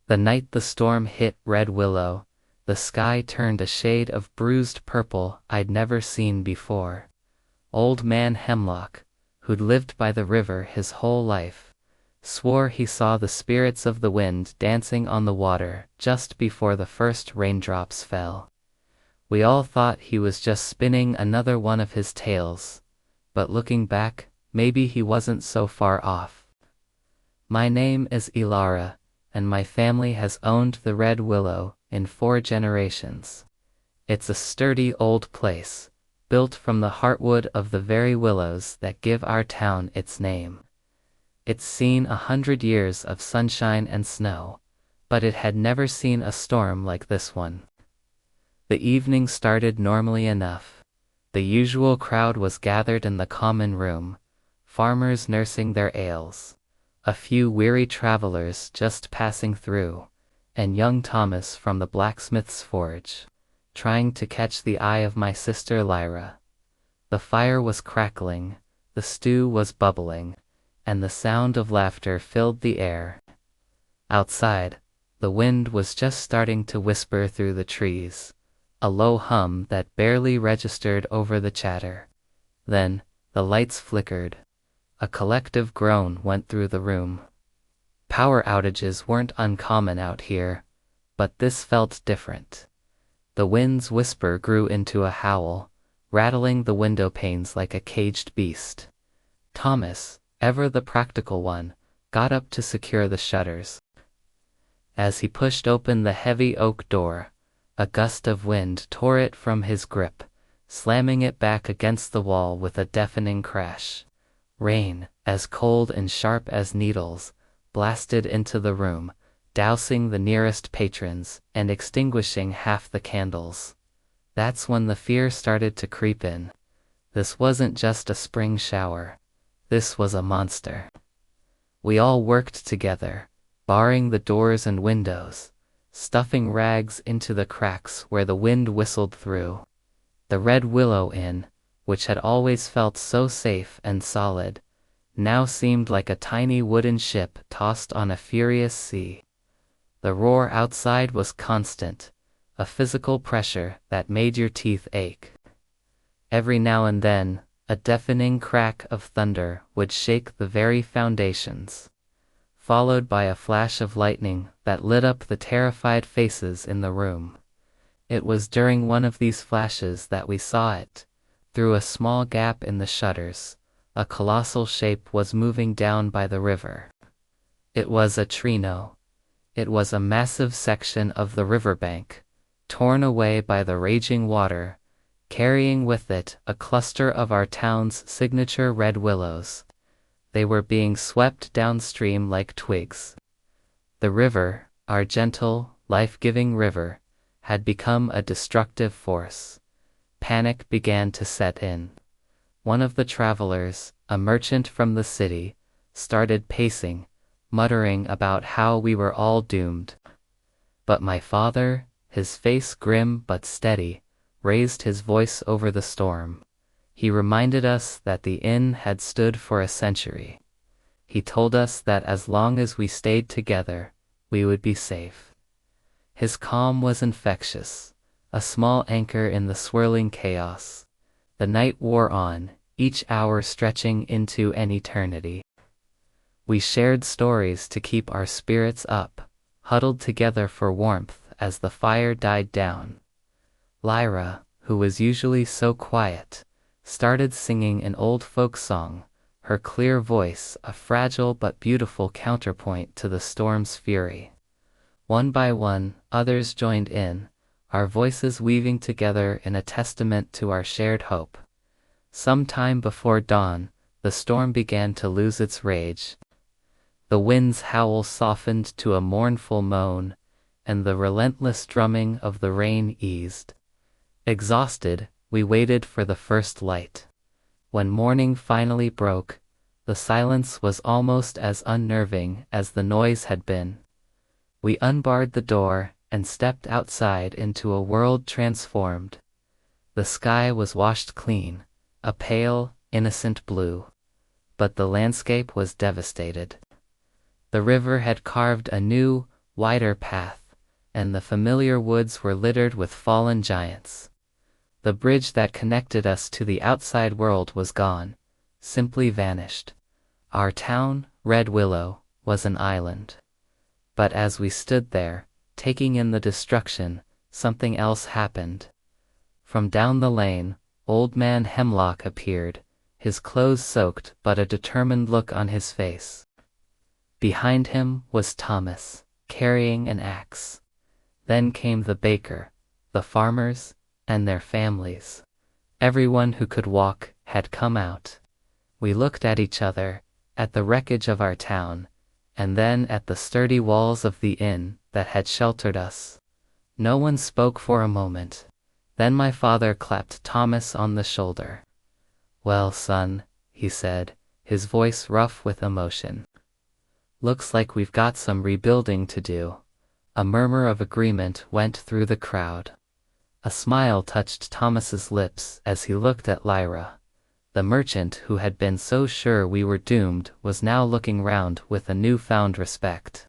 The night the storm hit Red Willow, the sky turned a shade of bruised purple I'd never seen before. Old Man Hemlock, who'd lived by the river his whole life, swore he saw the spirits of the wind dancing on the water just before the first raindrops fell. We all thought he was just spinning another one of his tales, but looking back, maybe he wasn't so far off. My name is Ilara, and my family has owned the Red Willow in 4 generations. It's a sturdy old place, built from the heartwood of the very willows that give our town its name. It's seen 100 years of sunshine and snow, but it had never seen a storm like this one. The evening started normally enough. The usual crowd was gathered in the common room, farmers nursing their ales, a few weary travelers just passing through, and young Thomas from the blacksmith's forge, trying to catch the eye of my sister Lyra. The fire was crackling, the stew was bubbling, and the sound of laughter filled the air. Outside, the wind was just starting to whisper through the trees, a low hum that barely registered over the chatter. Then, the lights flickered. A collective groan went through the room. Power outages weren't uncommon out here, but this felt different. The wind's whisper grew into a howl, rattling the window panes like a caged beast. Thomas, ever the practical one, got up to secure the shutters. As he pushed open the heavy oak door, a gust of wind tore it from his grip, slamming it back against the wall with a deafening crash. Rain, as cold and sharp as needles, blasted into the room, dousing the nearest patrons and extinguishing half the candles. That's when the fear started to creep in. This wasn't just a spring shower. This was a monster. We all worked together, barring the doors and windows, stuffing rags into the cracks where the wind whistled through. The Red Willow Inn, which had always felt so safe and solid, now seemed like a tiny wooden ship tossed on a furious sea. The roar outside was constant, a physical pressure that made your teeth ache. Every now and then, a deafening crack of thunder would shake the very foundations, followed by a flash of lightning that lit up the terrified faces in the room. It was during one of these flashes that we saw it. Through a small gap in the shutters, a colossal shape was moving down by the river. It was a trino. It was a massive section of the riverbank, torn away by the raging water, carrying with it a cluster of our town's signature red willows. They were being swept downstream like twigs. The river, our gentle, life-giving river, had become a destructive force. Panic began to set in. One of the travelers, a merchant from the city, started pacing, muttering about how we were all doomed. But my father, his face grim but steady, raised his voice over the storm. He reminded us that the inn had stood for a century. He told us that as long as we stayed together, we would be safe. His calm was infectious, a small anchor in the swirling chaos. The night wore on, each hour stretching into an eternity. We shared stories to keep our spirits up, huddled together for warmth as the fire died down. Lyra, who was usually so quiet, started singing an old folk song, her clear voice a fragile but beautiful counterpoint to the storm's fury. One by one, others joined in, our voices weaving together in a testament to our shared hope. Some time before dawn, the storm began to lose its rage. The wind's howl softened to a mournful moan, and the relentless drumming of the rain eased. Exhausted, we waited for the first light. When morning finally broke, the silence was almost as unnerving as the noise had been. We unbarred the door and stepped outside into a world transformed. The sky was washed clean, a pale, innocent blue. But the landscape was devastated. The river had carved a new, wider path, and the familiar woods were littered with fallen giants. The bridge that connected us to the outside world was gone, simply vanished. Our town, Red Willow, was an island. But as we stood there, taking in the destruction, something else happened. From down the lane, Old Man Hemlock appeared, his clothes soaked but a determined look on his face. Behind him was Thomas, carrying an axe. Then came the baker, the farmers, and their families. Everyone who could walk had come out. We looked at each other, at the wreckage of our town, and then at the sturdy walls of the inn that had sheltered us. No one spoke for a moment. Then my father clapped Thomas on the shoulder. "Well, son," he said, his voice rough with emotion. "Looks like we've got some rebuilding to do." A murmur of agreement went through the crowd. A smile touched Thomas's lips as he looked at Lyra. The merchant who had been so sure we were doomed was now looking round with a newfound respect.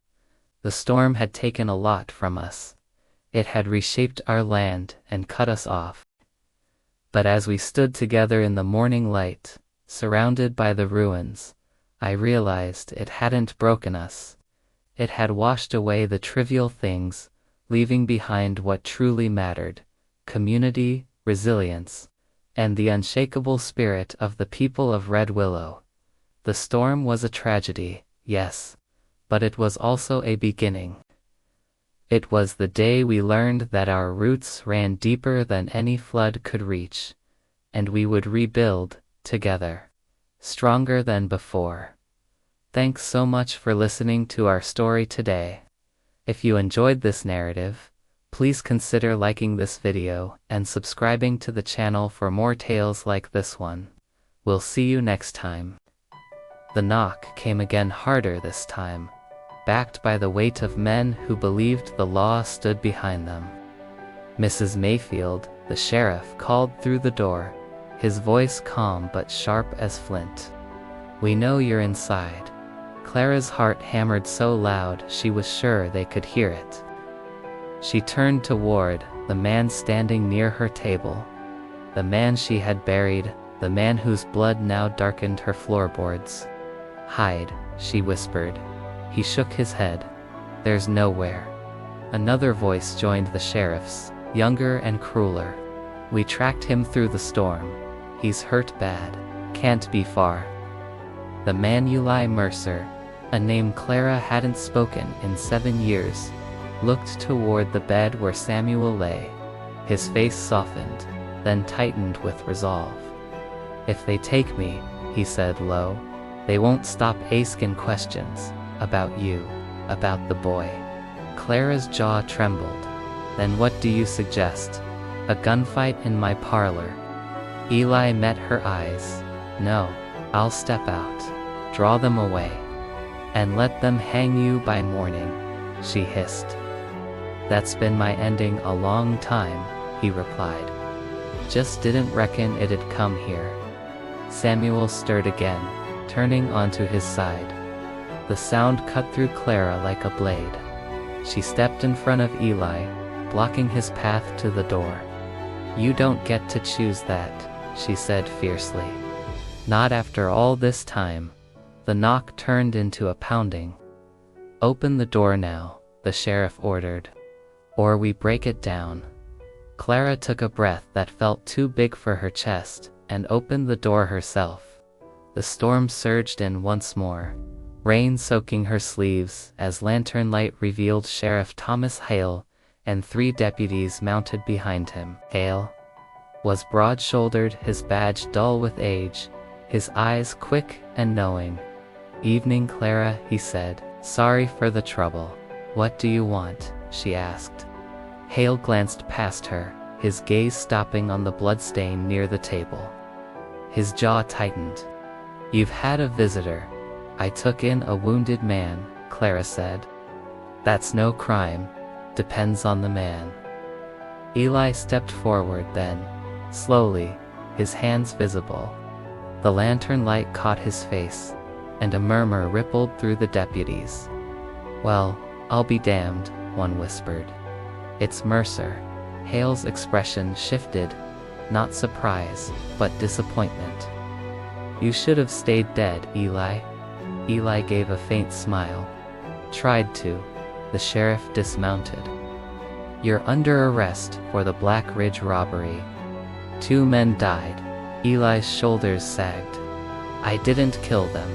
The storm had taken a lot from us. It had reshaped our land and cut us off. But as we stood together in the morning light, surrounded by the ruins, I realized it hadn't broken us. It had washed away the trivial things, leaving behind what truly mattered: community, resilience, and the unshakable spirit of the people of Red Willow. The storm was a tragedy, yes, but it was also a beginning. It was the day we learned that our roots ran deeper than any flood could reach, and we would rebuild, together, stronger than before. Thanks so much for listening to our story today. If you enjoyed this narrative, please consider liking this video and subscribing to the channel for more tales like this one. We'll see you next time. The knock came again, harder this time, backed by the weight of men who believed the law stood behind them. Mrs. Mayfield, the sheriff, called through the door, his voice calm but sharp as flint. "We know you're inside." Clara's heart hammered so loud she was sure they could hear it. She turned toward the man standing near her table, the man she had buried, the man whose blood now darkened her floorboards. "Hide," she whispered. He shook his head. "There's nowhere." Another voice joined the sheriff's, younger and crueler. "We tracked him through the storm. He's hurt bad. Can't be far." The man Eli Mercer, a name Clara hadn't spoken in 7 years, looked toward the bed where Samuel lay. His face softened, then tightened with resolve. "If they take me," he said low, "they won't stop asking questions. About you, about the boy." Clara's jaw trembled. "Then what do you suggest? A gunfight in my parlor?" Eli met her eyes. "No, I'll step out, draw them away, and let them hang you by morning," she hissed. "That's been my ending a long time," he replied. "Just didn't reckon it'd come here." Samuel stirred again, turning onto his side. The sound cut through Clara like a blade. She stepped in front of Eli, blocking his path to the door. "You don't get to choose that," she said fiercely. "Not after all this time." The knock turned into a pounding. "Open the door now," the sheriff ordered, "or we break it down." Clara took a breath that felt too big for her chest and opened the door herself. The storm surged in once more, rain soaking her sleeves as lantern light revealed Sheriff Thomas Hale and 3 deputies mounted behind him. Hale was broad-shouldered, his badge dull with age, his eyes quick and knowing. "Evening, Clara," he said. "Sorry for the trouble. What do you want?" she asked. Hale glanced past her, his gaze stopping on the bloodstain near the table. His jaw tightened. "You've had a visitor." "I took in a wounded man," Clara said. "That's no crime. Depends on the man." Eli stepped forward then, slowly, his hands visible. The lantern light caught his face, and a murmur rippled through the deputies. "Well, I'll be damned, one whispered. It's Mercer. Hale's expression shifted, not surprise, but disappointment. You should have stayed dead, Eli. Eli gave a faint smile. Tried to. The sheriff dismounted. You're under arrest for the Black Ridge robbery. 2 men died. Eli's shoulders sagged. I didn't kill them.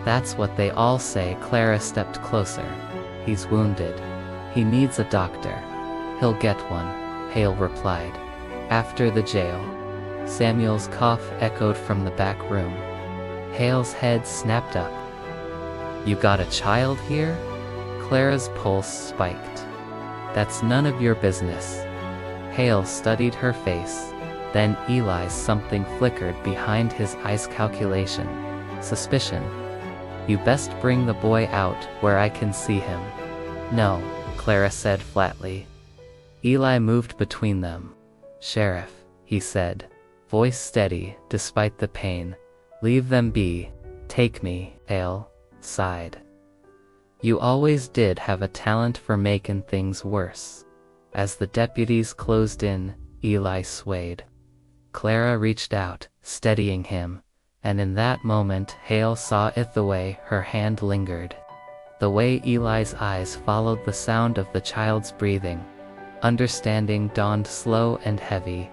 That's what they all say. Clara stepped closer. He's wounded. He needs a doctor. He'll get one, Hale replied. After the jail. Samuel's cough echoed from the back room. Hale's head snapped up. You got a child here? Clara's pulse spiked. That's none of your business. Hale studied her face. Then Eli's something flickered behind his eyes. Calculation. Suspicion. You best bring the boy out where I can see him. No, Clara said flatly. Eli moved between them. Sheriff, he said, voice steady despite the pain. Leave them be. Take me, Hale sighed. You always did have a talent for making things worse. As the deputies closed in, Eli swayed. Clara reached out, steadying him, and in that moment Hale saw it the way her hand lingered. The way Eli's eyes followed the sound of the child's breathing. Understanding dawned slow and heavy.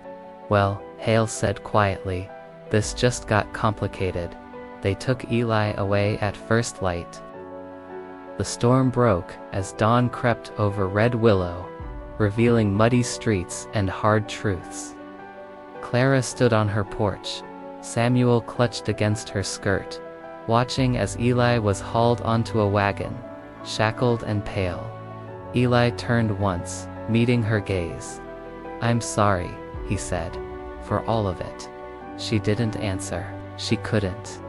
Well, Hale said quietly, this just got complicated. They took Eli away at first light. The storm broke as dawn crept over Red Willow, revealing muddy streets and hard truths. Clara stood on her porch. Samuel clutched against her skirt, watching as Eli was hauled onto a wagon, shackled and pale. Eli turned once, meeting her gaze. I'm sorry, he said, for all of it. She didn't answer. She couldn't.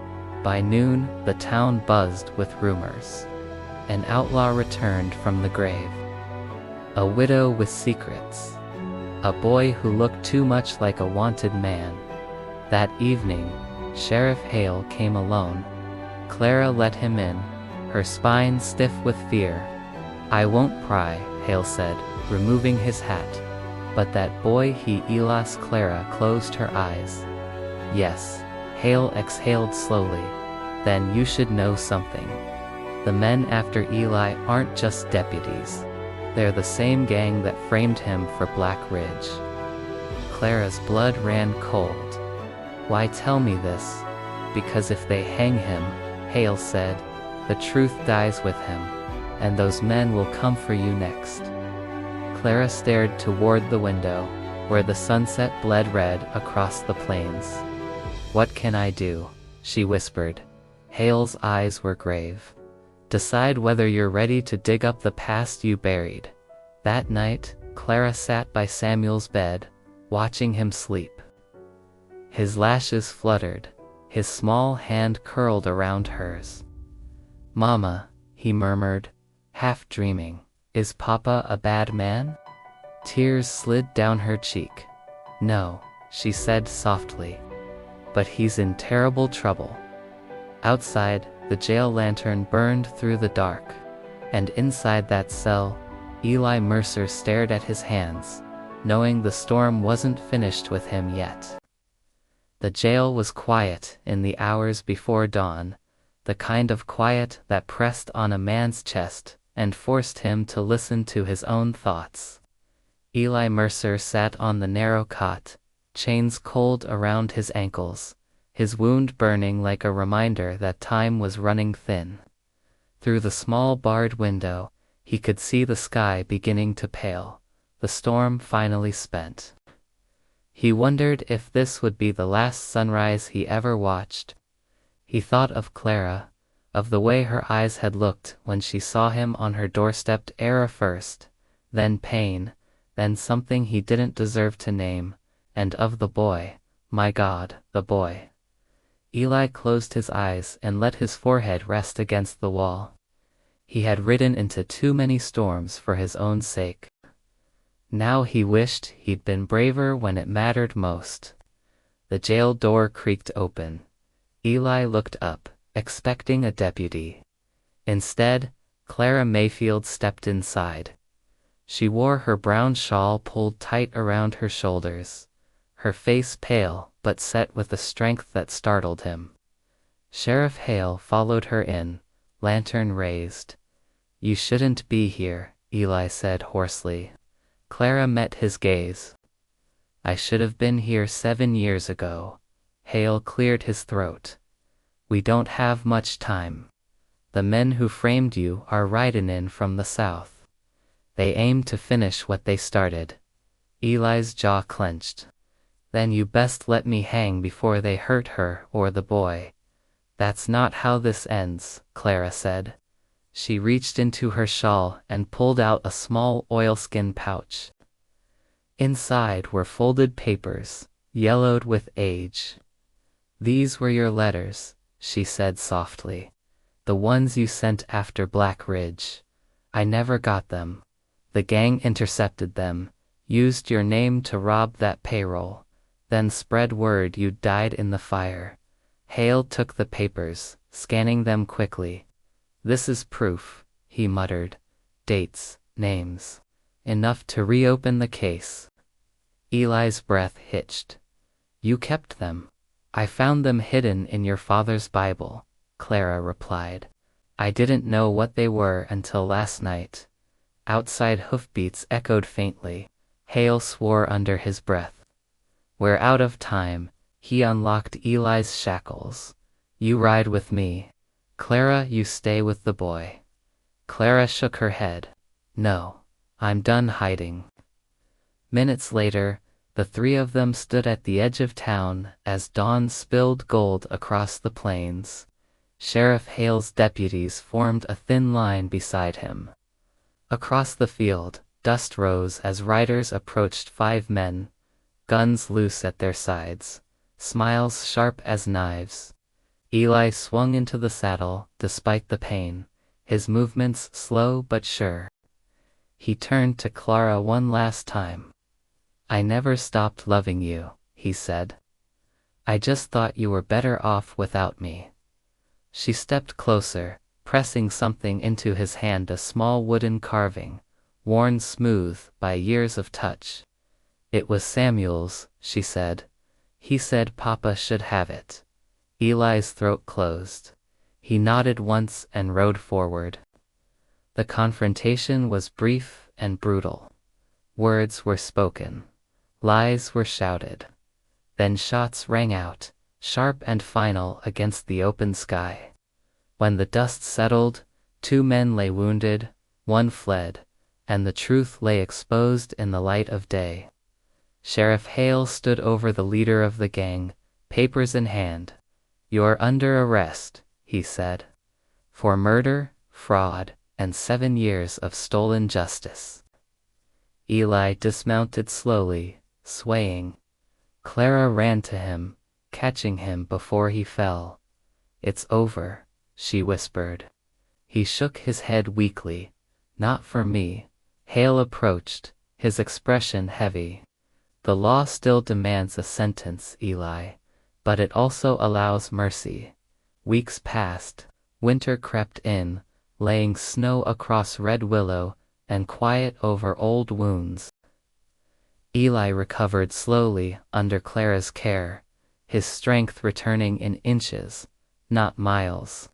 By noon, the town buzzed with rumors. An outlaw returned from the grave. A widow with secrets. A boy who looked too much like a wanted man. That evening, Sheriff Hale came alone. Clara let him in, her spine stiff with fear. I won't pry, Hale said, removing his hat. But that boy Eli's. Clara closed her eyes. Yes, Hale exhaled slowly. Then you should know something. The men after Eli aren't just deputies. They're the same gang that framed him for Black Ridge. Clara's blood ran cold. Why tell me this? Because if they hang him, Hale said, the truth dies with him, and those men will come for you next. Clara stared toward the window, where the sunset bled red across the plains. What can I do? She whispered. Hale's eyes were grave. Decide whether you're ready to dig up the past you buried. That night, Clara sat by Samuel's bed, watching him sleep. His lashes fluttered, his small hand curled around hers. Mama, he murmured, half dreaming, is Papa a bad man? Tears slid down her cheek. No, she said softly. But he's in terrible trouble. Outside, the jail lantern burned through the dark, and inside that cell, Eli Mercer stared at his hands, knowing the storm wasn't finished with him yet. The jail was quiet in the hours before dawn, the kind of quiet that pressed on a man's chest and forced him to listen to his own thoughts. Eli Mercer sat on the narrow cot, chains cold around his ankles, his wound burning like a reminder that time was running thin. Through the small barred window, he could see the sky beginning to pale, the storm finally spent. He wondered if this would be the last sunrise he ever watched. He thought of Clara, of the way her eyes had looked when she saw him on her doorstep. Era first, then pain, then something he didn't deserve to name, and of the boy, my God, the boy. Eli closed his eyes and let his forehead rest against the wall. He had ridden into too many storms for his own sake. Now he wished he'd been braver when it mattered most. The jail door creaked open. Eli looked up, expecting a deputy. Instead, Clara Mayfield stepped inside. She wore her brown shawl pulled tight around her shoulders, her face pale but set with a strength that startled him. Sheriff Hale followed her in, lantern raised. "You shouldn't be here," Eli said hoarsely. Clara met his gaze. "I should have been here 7 years ago." Hale cleared his throat. "We don't have much time. The men who framed you are riding in from the south. They aim to finish what they started." Eli's jaw clenched. "Then you best let me hang before they hurt her or the boy." "That's not how this ends," Clara said. She reached into her shawl and pulled out a small oilskin pouch. Inside were folded papers, yellowed with age. "These were your letters," she said softly. "The ones you sent after Black Ridge. I never got them. The gang intercepted them, used your name to rob that payroll, then spread word you'd died in the fire." Hale took the papers, scanning them quickly. "This is proof," he muttered. "Dates, names. Enough to reopen the case." Eli's breath hitched. "You kept them." "I found them hidden in your father's Bible," Clara replied. "I didn't know what they were until last night." Outside hoofbeats echoed faintly. Hale swore under his breath. "We're out of time." He unlocked Eli's shackles. "You ride with me. Clara, you stay with the boy." Clara shook her head. "No, I'm done hiding." Minutes later, the three of them stood at the edge of town as dawn spilled gold across the plains. Sheriff Hale's deputies formed a thin line beside him. Across the field, dust rose as riders approached 5 men, guns loose at their sides, smiles sharp as knives. Eli swung into the saddle, despite the pain, his movements slow but sure. He turned to Clara one last time. "I never stopped loving you," he said. "I just thought you were better off without me." She stepped closer, pressing something into his hand, a small wooden carving, worn smooth by years of touch. "It was Samuel's," she said. "He said Papa should have it." Eli's throat closed. He nodded once and rode forward. The confrontation was brief and brutal. Words were spoken. Lies were shouted. Then shots rang out, sharp and final against the open sky. When the dust settled, 2 men lay wounded, 1 fled, and the truth lay exposed in the light of day. Sheriff Hale stood over the leader of the gang, papers in hand. "You're under arrest," he said, "for murder, fraud, and 7 years of stolen justice." Eli dismounted slowly, swaying. Clara ran to him, catching him before he fell. "It's over," she whispered. He shook his head weakly. "Not for me." Hale approached, his expression heavy. "The law still demands a sentence, Eli, but it also allows mercy." Weeks passed. Winter crept in, laying snow across Red Willow and quiet over old wounds. Eli recovered slowly under Clara's care, his strength returning in inches, not miles.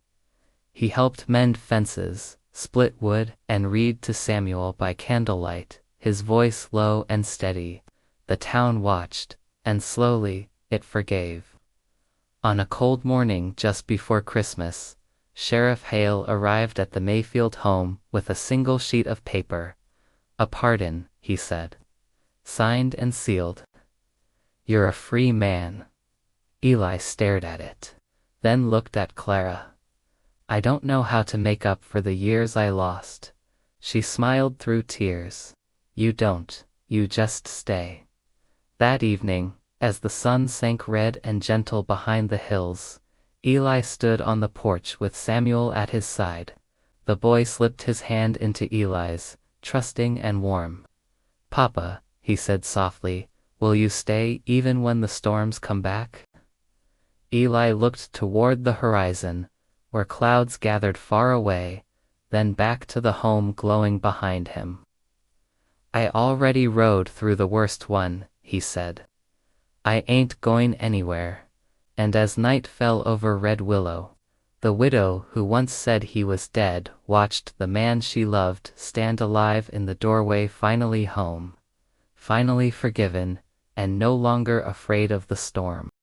He helped mend fences, split wood, and read to Samuel by candlelight, his voice low and steady. The town watched, and slowly, it forgave. On a cold morning just before Christmas, Sheriff Hale arrived at the Mayfield home with a single sheet of paper. "A pardon," he said. "Signed and sealed. You're a free man." Eli stared at it, then looked at Clara. "I don't know how to make up for the years I lost." She smiled through tears. "You don't, you just stay." That evening, as the sun sank red and gentle behind the hills, Eli stood on the porch with Samuel at his side. The boy slipped his hand into Eli's, trusting and warm. "Papa," he said softly, "will you stay even when the storms come back?" Eli looked toward the horizon, where clouds gathered far away, then back to the home glowing behind him. I already rode through the worst one, he said. I ain't going anywhere. And as night fell over Red Willow, the widow who once said he was dead watched the man she loved stand alive in the doorway, finally home, finally forgiven, and no longer afraid of the storm.